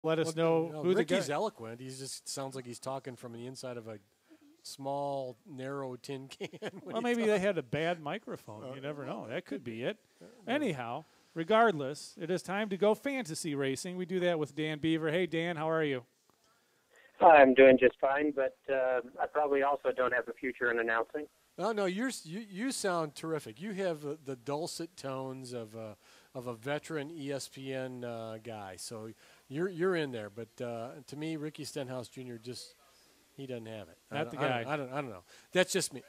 let us know who the guy. Ricky's eloquent. He just sounds like he's talking from the inside of a small, narrow tin can. Well, maybe they had a bad microphone. You never know. That could be it. Anyhow, regardless, it is time to go fantasy racing. We do that with Dan Beaver. Hey, Dan, how are you? I'm doing just fine, but I probably also don't have a future in announcing. Oh, no, you sound terrific. You have the dulcet tones of a veteran ESPN guy. So you're in there. But to me, Ricky Stenhouse Jr. he doesn't have it. Not the guy. I don't know. That's just me.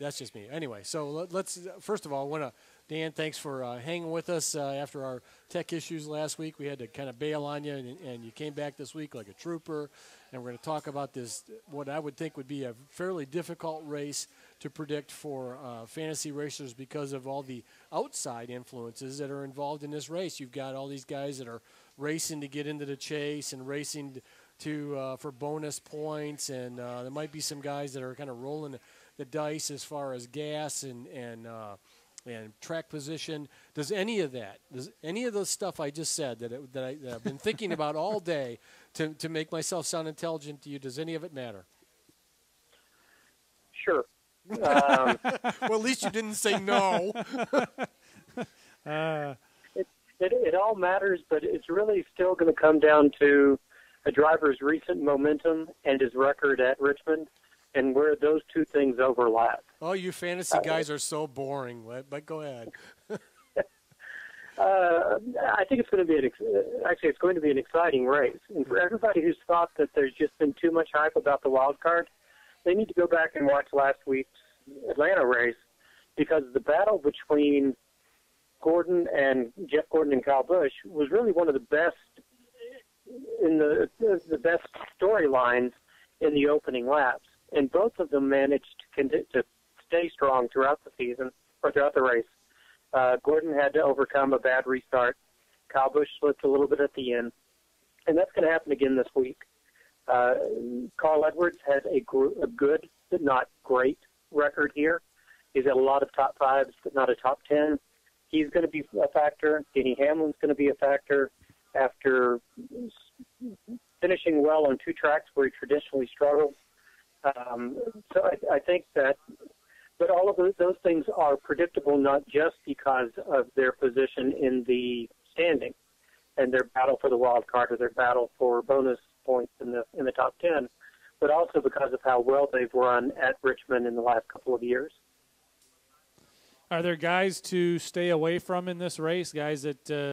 Anyway, so let's first of all, Dan, thanks for hanging with us after our tech issues last week. We had to kind of bail on you, and you came back this week like a trooper. And we're going to talk about this, what I would think would be a fairly difficult race to predict for fantasy racers because of all the outside influences that are involved in this race. You've got all these guys that are racing to get into the chase and racing for bonus points, and there might be some guys that are kind of rolling the dice as far as gas and track position. Does any of the stuff I just said that I've been thinking about all day to make myself sound intelligent to you, does any of it matter? Sure. Well, at least you didn't say no. It all matters, but it's really still going to come down to a driver's recent momentum and his record at Richmond, and where those two things overlap. Oh, you fantasy guys are so boring, but go ahead. I think it's going to be an exciting race. And for everybody who's thought that there's just been too much hype about the wild card, they need to go back and watch last week's Atlanta race, because the battle between Jeff Gordon and Kyle Busch was really one of the best the best storylines in the opening laps. And both of them managed to stay strong throughout the season, or throughout the race. Gordon had to overcome a bad restart. Kyle Busch slipped a little bit at the end. And that's going to happen again this week. Carl Edwards has a good but not great record here. He's got a lot of top fives, but not a top 10. He's going to be a factor. Denny Hamlin's going to be a factor after finishing well on two tracks where he traditionally struggles. So I think that, but all of those things are predictable not just because of their position in the standing and their battle for the wild card or their battle for bonus points in the top 10, but also because of how well they've run at Richmond in the last couple of years. Are there guys to stay away from in this race, guys that